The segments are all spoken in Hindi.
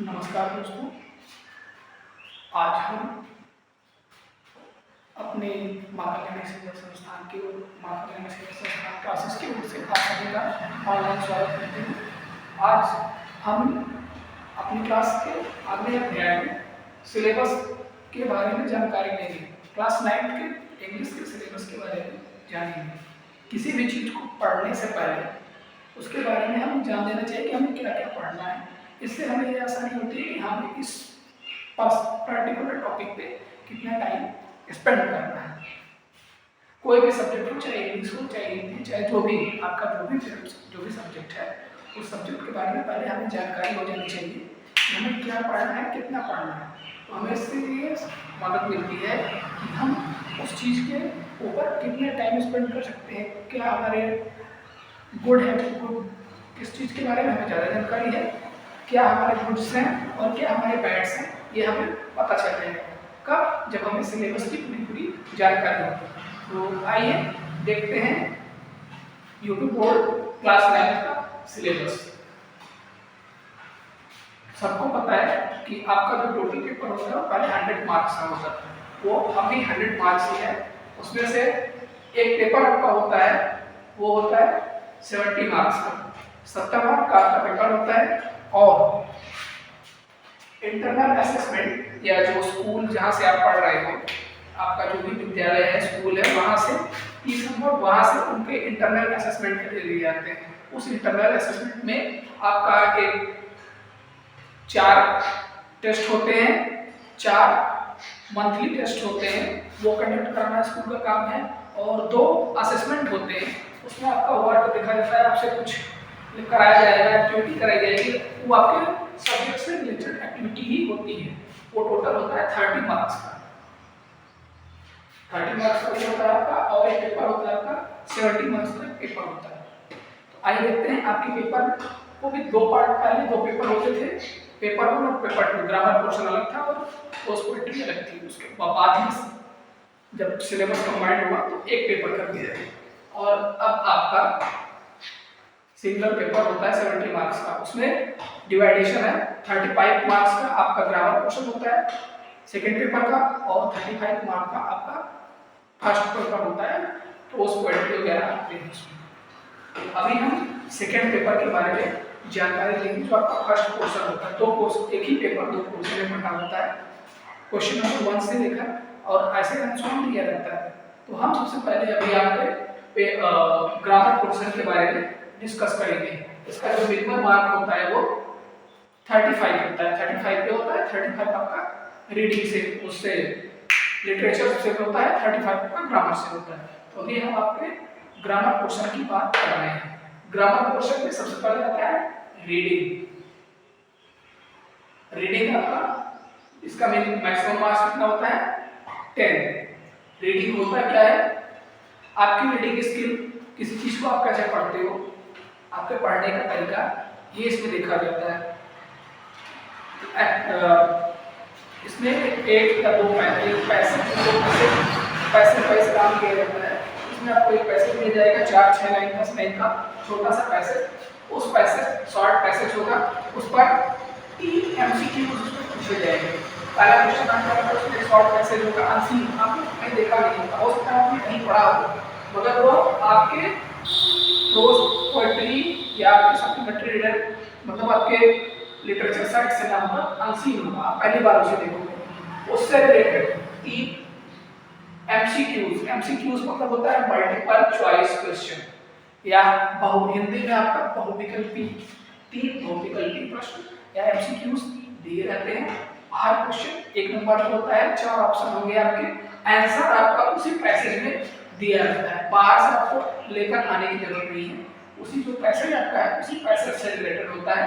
नमस्कार दोस्तों, आज हम अपने माँ कल्याणी सेवा संस्थान की ओर माँ कल्याणी सेवा संस्थान क्लासेस की ओर से आप सभी का ऑनलाइन स्वागत करते हैं। आज हम अपनी क्लास के अगले अध्याय में सिलेबस के बारे में जानकारी लेंगे। क्लास 9 के इंग्लिश के सिलेबस के बारे में जानेंगे। किसी भी चीज़ को पढ़ने से पहले उसके बारे में हमें जान लेना चाहिए कि हमें क्या क्या पढ़ना है। इससे हमें ये आसानी होती है कि हमें इस पर्टिकुलर टॉपिक पे कितना टाइम स्पेंड करना है। कोई भी सब्जेक्ट हो, चाहे इंग्लिश हो, चाहे हिंदी, चाहे जो भी आपका जो भी सब्जेक्ट है, उस सब्जेक्ट के बारे में पहले हमें जानकारी हो जानी चाहिए कि हमें क्या पढ़ना है, कितना पढ़ना है। तो हमें इससे ये मदद मिलती है कि हम उस चीज़ के ऊपर कितना टाइम स्पेंड कर सकते हैं। क्या हमारे गुड है, गुड किस चीज़ के बारे में हमें ज़्यादा जानकारी है, क्या हमारे गुड्स हैं और क्या हमारे बैड्स हैं, ये हमें पता चल जाएगा। कब? जब हमें सिलेबस की पूरी जानकारी होगी। तो आइए देखते हैं यूपी बोर्ड क्लास 9 का सिलेबस। सबको पता है कि आपका जो टोटल पेपर होता है वो पहले 100 मार्क्स का होता है, वो अभी 100 मार्क्स ही है। उसमें से एक पेपर आपका होता है, वो होता है 70 मार्क्स का, 70 मार्क का आपका पेपर होता है। और इंटरनल असेसमेंट या जो स्कूल जहाँ से आप पढ़ रहे हो, आपका जो भी विद्यालय है, स्कूल है, वहाँ से 30 नंबर वहाँ से उनके इंटरनल असेसमेंट के लिए लिए जाते हैं। उस इंटरनल असेसमेंट में आपका एक 4 टेस्ट होते हैं, 4 मंथली टेस्ट होते हैं, वो कंडक्ट करना स्कूल का काम है। और 2 असेसमेंट होते हैं, उसमें आपका वर्क देखा जाता है, आपसे कुछ कराया जाएगा, एक्टिविटी कराई जाएगी, वो आपके सब्जेक्ट से रिलेटेड एक्टिविटी ही होती है। वो टोटल होता है 30 मार्क्स का। 30 मार्क्स का होता है आपका, और एक पेपर होता है आपका 70 मार्क्स का पेपर होता है। तो आइए देखते हैं आपके पेपर को भी 2 पार्ट, पहले 2 पेपर होते थे, पेपर 1 और पेपर 2। ग्रामर पोर्शन अलग था और पोस्ट पोएट्री अलग थी। उसके बाद में जब सिलेबस कंबाइंड हुआ तो एक पेपर कर दिया गया। और अब आपका सिंगल पेपर होता है 70 मार्क्स का। उसमें डिवाइडेशन है, 35 मार्क्स का आपका ग्रामर पोर्शन होता है सेकेंड पेपर का, और 35 मार्क्स का आपका फर्स्ट पेपर होता है, पोस्ट पोएट्री वगैरह आते हैं उसमें। अभी हम सेकेंड पेपर के बारे में जानकारी लेंगे, जो आपका फर्स्ट पोर्शन होता है। 2 पोर्शन, एक ही पेपर 2 पोर्शन में पढ़ना होता है। क्वेश्चन नंबर 1 से लेकर और ऐसे आंसर दिया रहता है। तो हम सबसे पहले अभी आपके ग्रामर पोर्शन के बारे में डिस्कस करेंगे। इसका जो मिनिमम मार्क होता है वो 35 होता है। 35 पे होता है, 35 आपका रीडिंग से, उससे लिटरेचर से होता है, 35 आपका ग्रामर से होता है। तो अभी हम आपके ग्रामर पोर्शन की बात कर रहे हैं। ग्रामर पोर्शन में सबसे पहले आता है रीडिंग। रीडिंग आपका, इसका मैक्सिमम मार्क्स कितना होता है? 10। रीडिंग होता है क्या है? आपकी रीडिंग स्किल, किसी चीज को आप कैसे पढ़ते हो, आपके पढ़ने का तरीका, ये इसमें देखा जाता है। इसमें 1 या 2 पैसे काम किया जाता है। इसमें आपको एक पैसेज दिया जाएगा, 4, 6 लाइन, 10 लाइन का छोटा सा पैसेज। उस पैसेज, शॉर्ट पैसेज होगा, उस पर 3 MCQ पूछे जाएंगे। पहला क्वेश्चन आपका उसमें शॉर्ट पैसेज होगा, अनसीन, आपने कहीं देखा नहीं होगा, हो सकता है आपने कहीं पढ़ा हो, मगर वो आपके रोज पोएट्री या आपके सप्लीमेंट्री रीडर, मतलब आपके लिटरेचर साइट से ना होगा, अनसीन होगा, आप पहली बार उसे देखोगे। उससे रिलेटेड 3 MCQs मतलब होता है मल्टीपल चॉइस क्वेश्चन, या हिंदी में आपका बहुविकल्पी, 3 बहुविकल्पी प्रश्न या MCQs दिए रहते हैं। हर क्वेश्चन 1 नंबर का होता है, 4 ऑप्शन होंगे आपके, आंसर आपका उसी पैसेज में दिया रहता है, बाहर से आपको लेकर आने की जरूरत नहीं है। उसी जो पैसेज आपका है, उसी पैसेज से रिलेटेड होता है।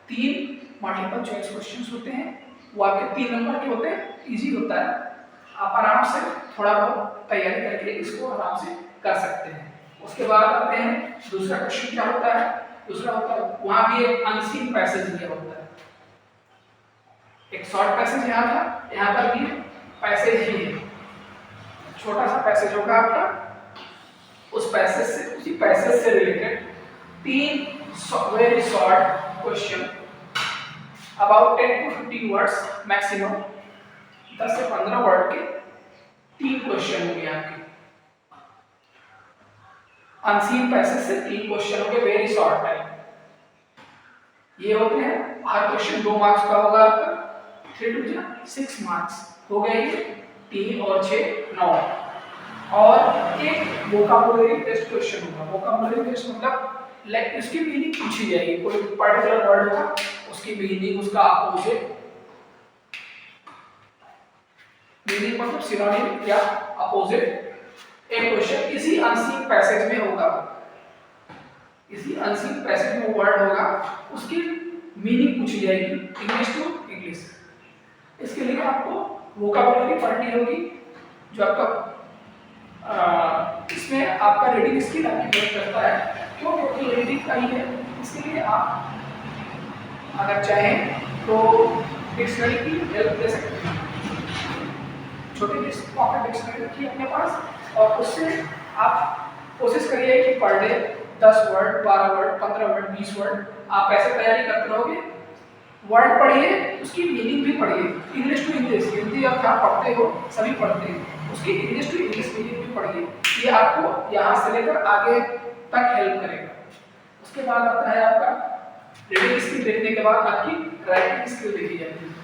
3 मल्टीपल चॉइस क्वेश्चंस होते हैं, वो आपके 3 नंबर के होते हैं, इजी होता है। आप आराम से थोड़ा बहुत तैयारी करके इसको आराम से कर सकते हैं। उसके बाद आते हैं दूसरा क्वेश्चन क्या होता है। दूसरा होता है, वहां भी एक अनसीन पैसेज दिया होता है। एक शॉर्ट पैसेज यहाँ था, यहाँ पर भी पैसेज ही है, छोटा सा पैसेज होगा आपका, उस पैसेज से, उसी पैसेज से related 3 very short question about 10 to 15 words maximum, 10 से 15 वर्ड के 3 क्वेश्चन होंगे आपके। अनसीन पैसेज से 3 क्वेश्चन होंगे, वेरी शॉर्ट टाइम। ये होते हैं, हर क्वेश्चन 2 मार्क्स का होगा आपका, 3 टू 6 मार्क्स हो गए। ये 3 और 6 9, और एक वोकैबुलरी टेस्ट क्वेश्चन होगा। वोकैबुलरी टेस्ट मतलब लाइक इसकी मीनिंग पूछी जाएगी, कोई पर्टिकुलर वर्ड होगा, उसकी मीनिंग, उसका अपोजिट, मीनिंग मतलब सिनोनिम या अपोजिट, एक क्वेश्चन इसी अनसीन पैसेज में होगा। इसी अनसीन पैसेज में वर्ड होगा, उसकी मीनिंग पूछी जाएगी इंग्लिश टू इंग्लिश। इसके लिए आपको वोकैबुलरी पढ़नी होगी, जो आपका इसमें आपका रीडिंग स्किल आपकी मदद करता है। क्यों? क्योंकि रीडिंग का ही है। इसके लिए आप अगर चाहें तो डिक्शनरी की हेल्प ले सकते हैं। छोटी पॉकेट डिक्शनरी रखिए अपने पास, और उससे आप कोशिश करिए कि per day 10 word, 12 word, 15 word, 20 word आप ऐसे तैयारी करते रहोगे। वर्ड पढ़िए, उसकी मीनिंग भी पढ़िए, इंग्लिश टू इंग्लिश। हिंदी आप जहाँ पढ़ते हो सभी पढ़ते हैं, उसकी इंग्लिश टू इंग्लिश मीनिंग भी पढ़िए। ये आपको यहाँ से लेकर आगे तक हेल्प करेगा। उसके बाद आता है आपका रीडिंग स्किल। देखने के बाद आपकी राइटिंग स्किल देखी जाती है।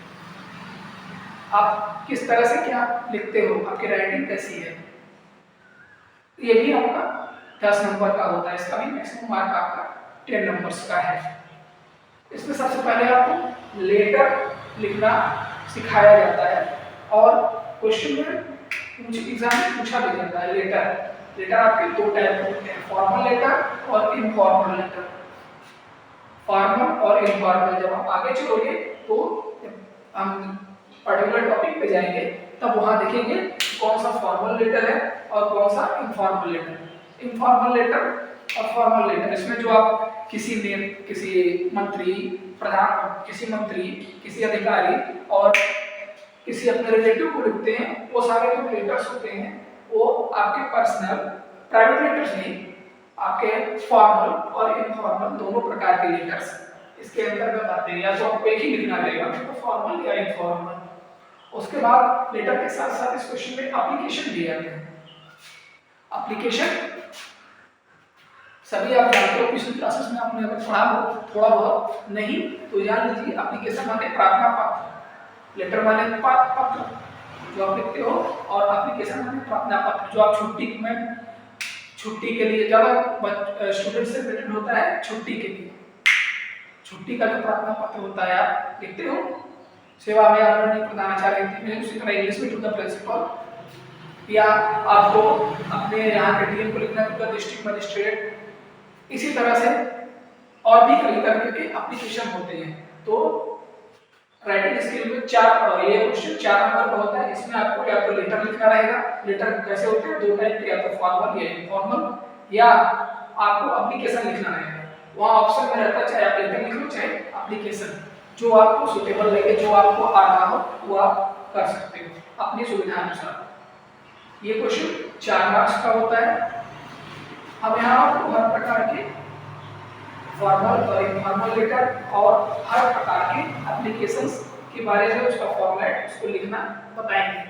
आप किस तरह से क्या लिखते हो, आपकी राइटिंग कैसी है। ये भी आपका 10 नंबर का होता है। इसका भी मैक्सिमम मार्क आपका 10 नंबर्स का है। इसमें सबसे पहले आपको लेटर लिखना सिखाया जाता है, और क्वेश्चन में एग्जाम में पूछा भी जाता है लेटर। लेटर आपके 2 टाइप होते हैं, फॉर्मल लेटर और इनफॉर्मल लेटर। फॉर्मल और इनफॉर्मल जब आप आगे चलोगे तो हम पर्टिकुलर टॉपिक पे जाएंगे, तब वहां देखेंगे कौन सा फॉर्मल लेटर है और कौन सा इनफॉर्मल लेटर। इनफॉर्मल लेटर और फॉर्मल लेटर, इसमें जो आप किसी मंत्री, प्रधान, किसी अधिकारी और किसी अपने रिलेटिव को लिखते हैं, वो सारे जो लेटर्स होते हैं वो आपके पर्सनल, प्राइवेट लेटर्स नहीं, आपके फॉर्मल और इनफॉर्मल दोनों प्रकार के लेटर्स इसके अंतर्गत आते हैं। या तो आपको एक ही लिखना रहेगा, तो फॉर्मल या इनफॉर्मल। उसके बाद लेटर के साथ साथ इस क्वेश्चन में एप्लीकेशन दिए जाते हैं। एप्लीकेशन सभी आप जानते हो, पिछली क्लासेस में आपने अगर पढ़ा हो थोड़ा बहुत, नहीं तो जान लीजिए। एप्लीकेशन माने प्रार्थना पत्र, लेटर माने पत्र जो आप लिखते हो, और एप्लीकेशन माने प्रार्थना पत्र जो आप छुट्टी के लिए, ज़्यादा स्टूडेंट से रिलेटेड होता है छुट्टी के लिए। छुट्टी का जो प्रार्थना पत्र होता है आप लिखते हो, सेवा में आदरणीय प्रधानाचार्य में, उसी तरह इंग्लिश में टू द प्रिंसिपल, या आपको अपने यहाँ के डीएम को लिखना टू द डिस्ट्रिक्ट मजिस्ट्रेट। इसी तरह से और भी कई तरह के एप्लीकेशन होते हैं। तो राइटिंग स्किल में ये क्वेश्चन 4 नंबर का होता है। इसमें आपको या तो लेटर लिखना रहेगा। लेटर कैसे होते हैं? 2 टाइप के, या तो फॉर्मल या इनफॉर्मल, या आपको एप्लीकेशन लिखना रहेगा। वहाँ ऑप्शन में रहता है चाहे आप लेटर लिख लो चाहे एप्लीकेशन, जो आपको सुटेबल लगे, जो आपको आ रहा हो वो आप कर सकते हो अपनी सुविधा अनुसार। ये क्वेश्चन 4 मार्क्स का होता है। अब यहाँ आपको हर प्रकार के फॉर्मल और इनफॉर्मल लेटर और हर प्रकार के एप्लीकेशंस के बारे में उसका फॉर्मेट, उसको लिखना बताएंगे।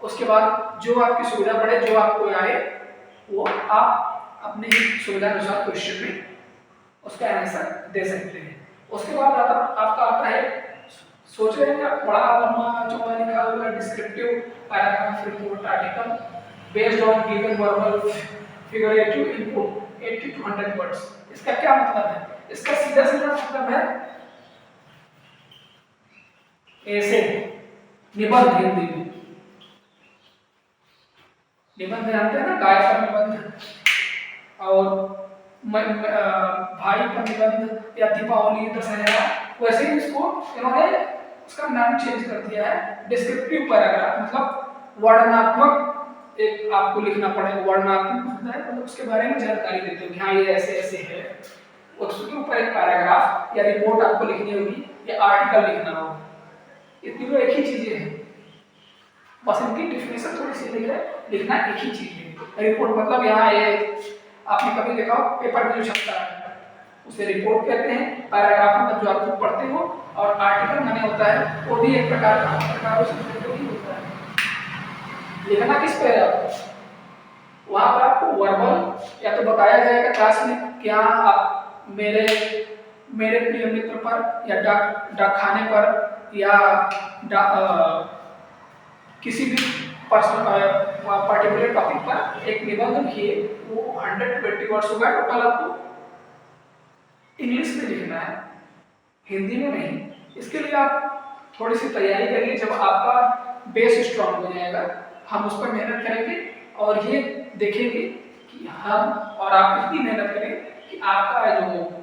उसके बाद जो आपकी सुविधा पड़े, जो आपको आए, वो आप अपनी सुविधा अनुसार क्वेश्चन में उसका आंसर दे सकते हैं। उसके बाद आपका आता है, सोच रहे हैं आप बड़ा लंबा चौड़ा लिखा हुआ descriptive paragraph report article based on given verbal figurative input 80 to 100 words. इसका क्या मतलब है? इसका सीधा सीधा मतलब है ऐसे निबंध। हिंदी में निबंध जानते हैं ना, गाय पर निबंध और भाई पर निबंध या दीपावली, दशहरा, वैसे ही इसको इन्होंने उसका नाम चेंज कर दिया है डिस्क्रिप्टिव पैराग्राफ। मतलब वर्णनात्मक एक आपको लिखना पड़ेगा। वर्णनात्मक होता है मतलब उसके बारे में जानकारी देते हो कि हाँ ये ऐसे ऐसे है। उसके ऊपर एक पैराग्राफ या रिपोर्ट आपको लिखनी होगी या आर्टिकल लिखना होगा। ये तीनों एक ही चीजें हैं, बस इनकी डिफिनेशन थोड़ी सी अलग है, लिखना एक ही चीज है। रिपोर्ट मतलब यहाँ ये आपने कभी देखा हो पेपर में जो छपता है, उसे रिपोर्ट कहते हैं। पैराग्राफ मतलब जो आप खुद पढ़ते हो, और आर्टिकल माने होता है वो भी एक प्रकार का प्रकारों से ही होता है। लिखना किस पे है आपको? वहां पर आपको वर्बल या तो बताया जाएगा क्लास में क्या आप मेरे मेरे प्रिय मित्र पर या डाक खाने पर या किसी भी पर्टिकुलर टॉपिक पर एक निबंध लिखिए, वो 120 वर्ड्स होगा टोटल। आपको इंग्लिश में लिखना है, हिंदी में नहीं। इसके लिए आप थोड़ी सी तैयारी करिए। जब आपका बेस स्ट्रांग हो जाएगा हम उस पर मेहनत करेंगे और ये देखेंगे कि हम और आप इतनी मेहनत करें कि आपका जो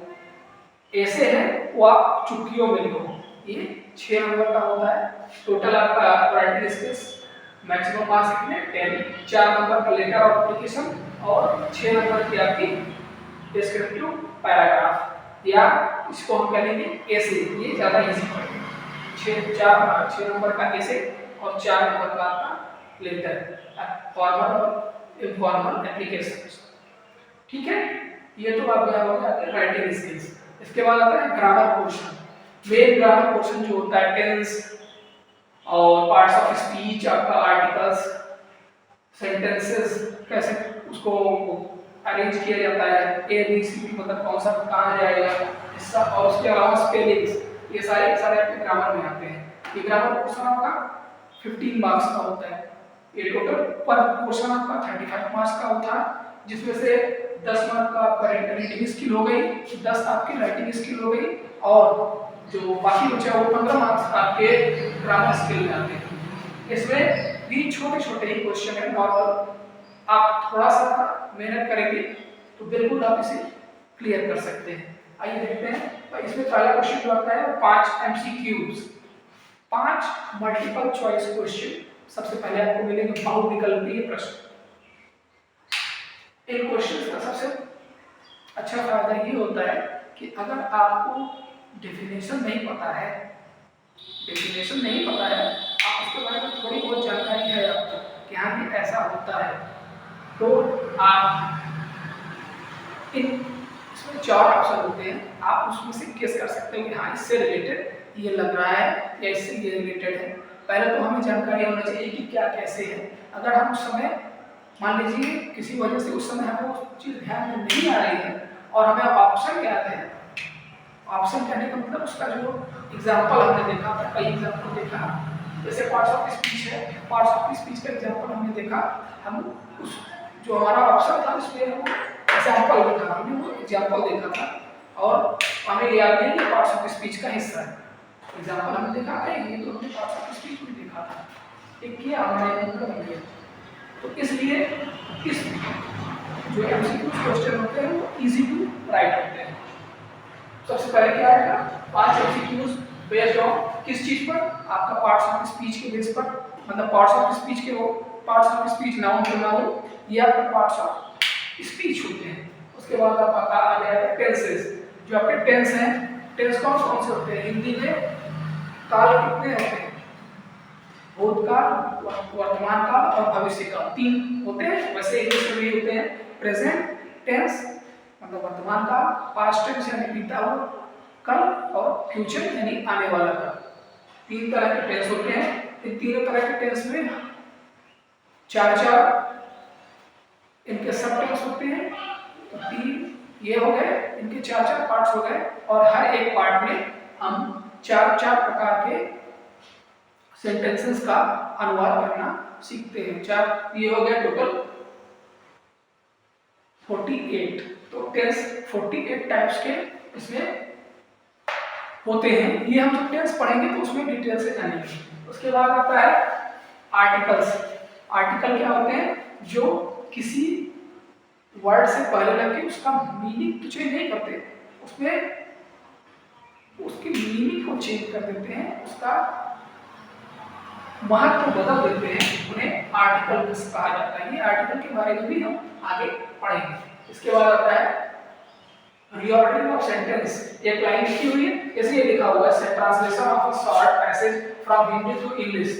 ऐसे है वो आप चुटकियों में लिखो। ये 6 नंबर का होता है टोटल आपका राइटिंग स्किल्स। मैक्सिमम मार्क्स कितने? 10। 4 नंबर का लेटर ऑफ एप्लीकेशन और 6 नंबर की आपकी डिस्क्रिप्टिव पैराग्राफ, या इसको हम कहेंगे ऐसे। ये ज़्यादा इजी पड़ेगा। 6 नंबर का ऐसे और 4 नंबर का आपका लेटर, फॉर्मल और इनफॉर्मल एप्लीकेशन। ठीक है, ये तो आप गया होगा राइटिंग स्किल्स। इसके बाद आता है grammar portion. Main grammar portion जो होता है टेंस और पार्ट्स ऑफ स्पीच, आपका आर्टिकल्स, सेंटेंसेस कैसे उसको अरेंज किया जाता है, ए बी सी डी मतलब कौन सा कहाँ जाएगा, इसका, और उसके अलावा स्पेलिंग्स, ये सारे आपके ग्रामर में आते हैं। ये ग्रामर पोर्शन आपका 15 मार्क्स का होता है। ये टोटल पर पोर्शन आपका 35 मार्क्स का होता है, जिसमें से 10 मार्क का आपका रीडिंग स्किल हो गई, 10 आपकी राइटिंग स्किल हो गई, और जो बाकी बचा वो 15 मार्क्स आपके ग्रामर स्किल में आते हैं। इसमें भी छोटे छोटे ही क्वेश्चन है नॉर्मल। आप थोड़ा सा मेहनत करेंगे तो बिल्कुल आप इसे क्लियर कर सकते हैं। आइए देखते हैं। तो इसमें पहला क्वेश्चन जो आता है 5 MCQs, 5 मल्टीपल चॉइस क्वेश्चन। सबसे पहले आपको मिलेंगे बहुविकल्पीय प्रश्न। इन क्वेश्चंस का सबसे अच्छा फायदा ये होता है कि अगर आपको डेफिनेशन नहीं पता है, आप उसके बारे में थोड़ी बहुत जानकारी है आपको कि हाँ ये ऐसा होता है, तो आप इसमें 4 ऑप्शन होते हैं, आप उसमें से गेस कर सकते हो कि हाँ इससे रिलेटेड ये लग रहा है या इससे ये रिलेटेड है। पहले तो हमें जानकारी होना चाहिए कि क्या कैसे है। अगर हम उस समय मान लीजिए किसी वजह से उस समय हमें वो चीज़ ध्यान में नहीं आ रही है और हमें ऑप्शन याद है, ऑप्शन कहने का मतलब उसका जो एग्जाम्पल हमने देखा था, कई एग्जाम्पल देखा, जैसे पार्ट्स ऑफ स्पीच है, पार्ट्स ऑफ स्पीच का एग्जाम्पल हमने देखा, हम उस जो हमारा ऑप्शन था उसमें हम एग्जाम्पल देखा, हमने वो एग्जाम्पल देखा था और हमें याद नहीं कि पार्ट्स ऑफ स्पीच का हिस्सा है। एग्जाम्पल हमने देखा है, ये तो हमने पार्ट्स ऑफ स्पीच में देखा था, एक किया हमारे मतलब बन गया। तो इसलिए इस जो एमसीक्यू क्वेश्चन होते हैं वो इजी टू राइट होते हैं। सबसे पहले क्या आएगा? 5 एमसीक्यूज बेस्ड ऑन किस चीज पर? आपका पार्ट्स ऑफ स्पीच के बेस पर, मतलब पार्ट्स ऑफ स्पीच के वो parts of speech noun pronoun ये आपके पार्ट्स ऑफ स्पीच होते हैं। उसके बाद आपका आ जाएगा टेंसेस। जो आपके टेंस हैं, टेंस कौन कौन से होते हैं? हिंदी में काल कितने होते हैं? भूतकाल, वर्तमान काल और भविष्य काल, 3 होते हैं। वैसे इंग्लिश में भी होते हैं प्रेजेंट टेंस मतलब वर्तमान काल, पास्ट टेंस यानी बीता हुआ कल, और फ्यूचर यानी आने वाला काल। 3 तरह के टेंस होते हैं। इन तीनों तरह के टेंस में 4 इनके सब टेंस होते हैं। तो 3 ये हो गए, इनके 4 पार्ट्स हो गए, और हर एक पार्ट में हम 4 प्रकार के सेंटेंसेस का अनुवाद करना सीखते हैं। 4 ये हो गया टोटल 48। तो टेंस 48 टाइप्स के इसमें होते हैं। ये हम जब टेंस पढ़ेंगे तो उसमें डिटेल से जानेंगे। उसके बाद आता है आर्टिकल्स। आर्टिकल क्या होते हैं? जो किसी वर्ड से पहले लगे उसका मीनिंग तो चेंज नहीं करते, उसमें उसकी मीनिंग को चेंज कर देते हैं, उसका महत्व बदल देते हैं, उन्हें आर्टिकल कहा जाता है। ये आर्टिकल के बारे में भी हम आगे पढ़ेंगे। इसके बाद आता है रीऑर्डरिंग ऑफ सेंटेंस। एक लाइन लिखी हुई है, जैसे ये लिखा हुआ है translation of a short passage from Hindi to English.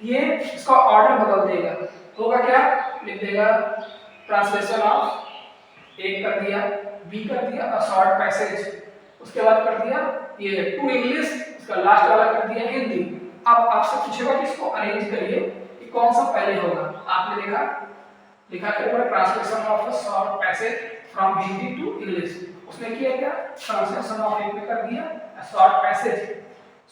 ये इसका ऑर्डर बदल देगा, होगा क्या? लिख देगा ट्रांसलेशन ऑफ, एक कर दिया, बी कर दिया अ शॉर्ट पैसेज, उसके बाद कर दिया ये टू इंग्लिश, उसका लास्ट वाला कर दिया हिंदी। अब आपसे पूछेगा कि इसको अरेंज करिए कि कौन सा पहले होगा। आपने देखा लिखा के ऊपर translation of a short passage from Hindi to English, उसने किया क्या, ट्रांसलेशन ऑफ एक में कर दिया अ शॉर्ट पैसेज,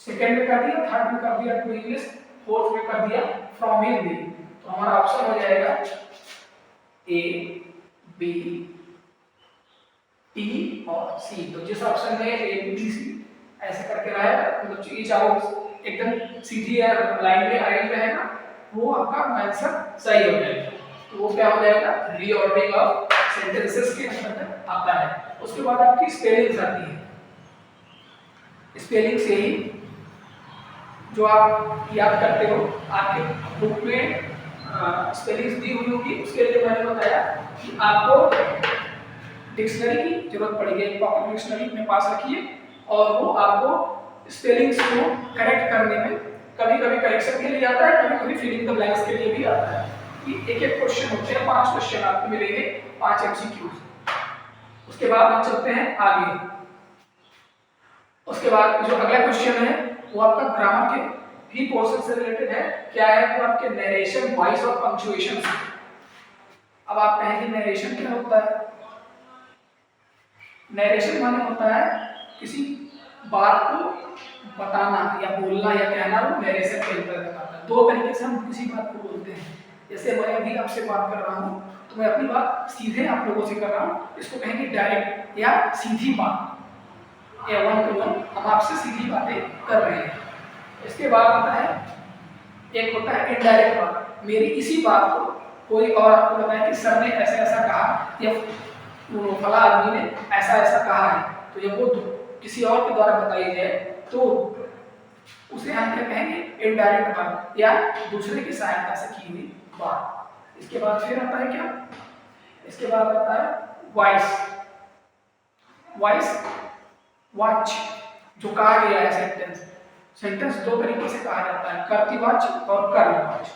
सेकंड में कर दिया, थर्ड में कर दिया टू इंग्लिश, फोर्थ में कर दिया फ्रॉम हिंदी। तो हमारा ऑप्शन हो जाएगा ए बी टी और सी। तो जिस ऑप्शन में ए बी टी सी ऐसे करके रहा है, मतलब ये चारों एकदम सीधी लाइन में अरेंज रहेगा, वो आपका आंसर सही हो जाएगा। तो वो क्या हो जाएगा, रीऑर्डरिंग ऑफ सेंटेंसेस के अंदर आता है। उसके बाद आपकी स्पेलिंग्स आती है। स्पेलिंग से ही जो आप याद करते हो, आपके बुक में स्पेलिंग्स दी हुई होगी, उसके लिए मैंने बताया कि आपको डिक्शनरी की जरूरत पड़ेगी, पॉकेट डिक्शनरी अपने पास रखिए और वो आपको स्पेलिंग्स को करेक्ट करने में कभी कभी करेक्शन के लिए आता है, कभी कभी फिलिंग द ब्लैंक्स के लिए भी आता है। कि एक एक क्वेश्चन होते हैं, 5 क्वेश्चन आपको मिलेंगे, 5 एमसीक्यूज। उसके बाद हम चलते हैं आगे। उसके बाद जो अगला क्वेश्चन है वो आपका ग्रामर के भी पोर्शन से रिलेटेड है। क्या है, वो आपके नरेशन, वॉइस और पंक्चुएशन से। अब आप कहेंगे नरेशन क्या होता है? नरेशन माने होता है किसी बात को बताना या बोलना या कहना, वो नरेशन के अंतर्गत आता है। दो तरीके से हम किसी बात को बोलते हैं। जैसे मैं अभी आपसे बात कर रहा हूँ तो मैं अपनी बात सीधे आप लोगों से कर रहा हूँ, इसको कहेंगे डायरेक्ट या सीधी बात, या वन टू वन हम आपसे सीधी बातें कर रहे हैं। इसके बाद आता है, एक होता है इनडायरेक्ट बात। मेरी इसी बात को कोई और आपको बताया कि सर ने ऐसा ऐसा कहा या फला आदमी ने ऐसा ऐसा कहा है, तो ये वो किसी और के द्वारा बताई जाए तो उसे हम क्या कहेंगे, इनडायरेक्ट बात या दूसरे की सहायता से की हुई बात। इसके बाद फिर आता है क्या, इसके बाद आता है वॉइस। वॉइस वाच जो कहा गया है सेंटेंस, सेंटेंस दो तरीके से कहा जाता है, कर्तृवाच्य और कर्मवाच्य।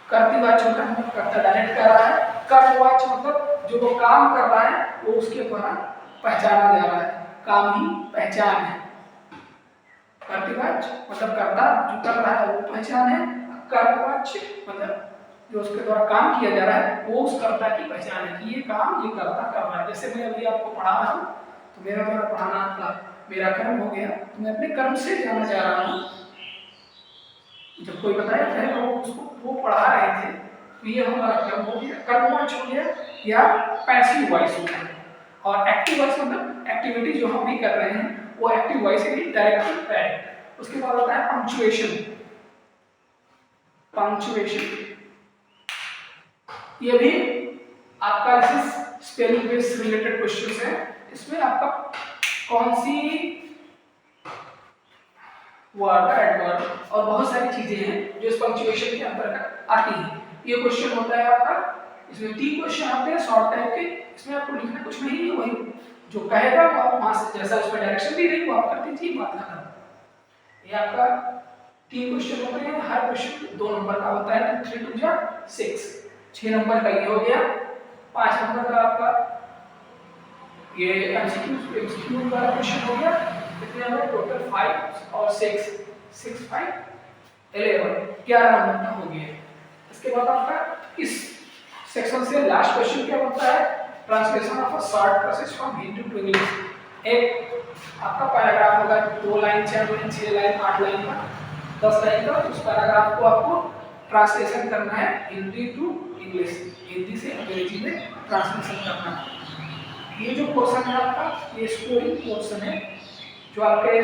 कर्तृवाच्य होता है कर्ता डायरेक्ट कर रहा है, कर्मवाच्य मतलब जो वो काम कर रहा है वो उसके द्वारा पहचाना जा रहा है, काम ही पहचान है। कर्तृवाच्य मतलब कर्ता जो कर रहा है वो पहचान है, कर्मवाच्य मतलब जो उसके द्वारा काम किया जा रहा है वो उस कर्ता की पहचान है कि ये काम ये कर्ता कर रहा है। जैसे मैं अभी आपको पढ़ा रहा हूँ तो मेरा द्वारा पढ़ाना था, मेरा कर्म हो गया, तो मैं अपने कर्म से जाना जा रहा हूँ। जब कोई बताया था वो उसको वो पढ़ा रहे थे तो ये हमारा कर्म हो गया, कर्मवाच्य हो गया या पैसिव वॉइस हो गया। और एक्टिव वॉइस मतलब एक्टिविटी जो हम भी कर रहे हैं वो एक्टिव वॉइस के लिए डायरेक्ट। उसके बाद होता है पंक्चुएशन। पंक्चुएशन ये भी आपका इस स्पेलिंग बेस्ड रिलेटेड क्वेश्चंस है। इसमें आपका कौन सी वर्ड, एडवर्ब और बहुत सारी चीजें हैं जो इस पंक्चुएशन के अंतर्गत आती हैं। ये क्वेश्चन होता है आपका, इसमें 3 क्वेश्चन आते हैं शॉर्ट टाइप के। इसमें आपको लिखना कुछ नहीं है, वही जो कहेगा वो आप वहां से जैसा उसमें डायरेक्शन दी रही वो आप कर दीजिए, बात खत्म। ये आपका 3 क्वेश्चन होते हैं, हर क्वेश्चन 2 नंबर का होता है, 3 2 जा 6 नंबर का ये हो गया। 5 नंबर का आपका ये एमसीक्यू वाला क्वेश्चन हो गया। कितने हमारे टोटल 5 और 6 6 5 11 नंबर का हो गया। इसके बाद आपका इस सेक्शन से लास्ट क्वेश्चन क्या होता है, translation of a short passage from Hindi to English. एक आपका पैराग्राफ होगा 2 लाइन 4 लाइन 6 लाइन 8 लाइन का 10 लाइन का, उस पैराग्राफ को आपको ट्रांसलेशन करना है हिंदी टू इंग्लिश, हिंदी से अंग्रेजी में ट्रांसलेशन करना है। ये जो पोर्शन है आपका ये स्कोरिंग पोर्शन है, जो आपके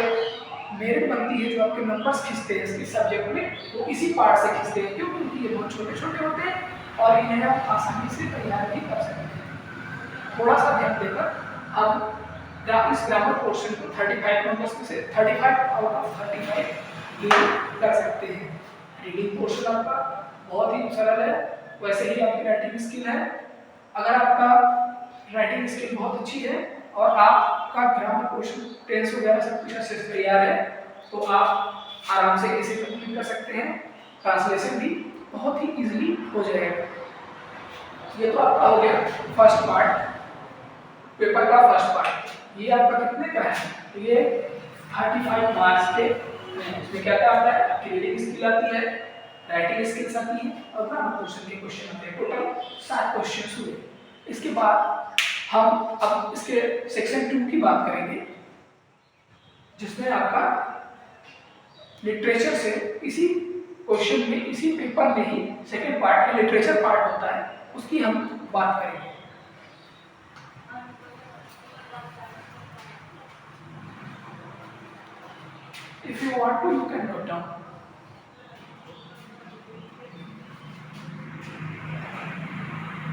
मेरिट बनती है, जो आपके नंबर्स खींचते हैं इसके सब्जेक्ट में, वो इसी पार्ट से खींचते हैं क्योंकि ये बहुत छोटे छोटे होते हैं और इन्हें आप आसानी से तैयार भी कर सकते हैं। थोड़ा सा ध्यान देकर हम इस ग्रामर पोर्शन को 35 नंबर्स में से 35 आउट ऑफ 35 ये कर सकते हैं। रीडिंग पोर्शन आपका बहुत ही सरल है, वैसे ही आपकी राइटिंग स्किल है। अगर आपका राइटिंग स्किल बहुत अच्छी है और आपका ग्रामर पोर्शन टेंस वगैरह सब कुछ अच्छे से तैयार है तो आप आराम से इसे कंप्लीट कर सकते हैं। ट्रांसलेशन भी बहुत ही इजीली हो जाएगा। ये तो आपका हो गया फर्स्ट पार्ट। पेपर का फर्स्ट पार्ट। ये आपका कितने का है? तो ये 35 मार्क्स के हैं। इसमें क्या क्या आता है? आपकी रीडिंग स्किल आती है, राइटिंग स्किल्स आती है और ग्रामर पोर्शन के क्वेश्चन आते हैं। टोटल 7 क्वेश्चंस हुए। इसके बाद हम अब इसके सेक्शन 2 की बात करेंगे, जिसमें आपका लिटरेचर से इसी क्वेश्चन में, इसी पेपर में ही सेकंड पार्ट में लिटरेचर पार्ट होता है, उसकी हम बात करेंगे। If you want to, you can note down.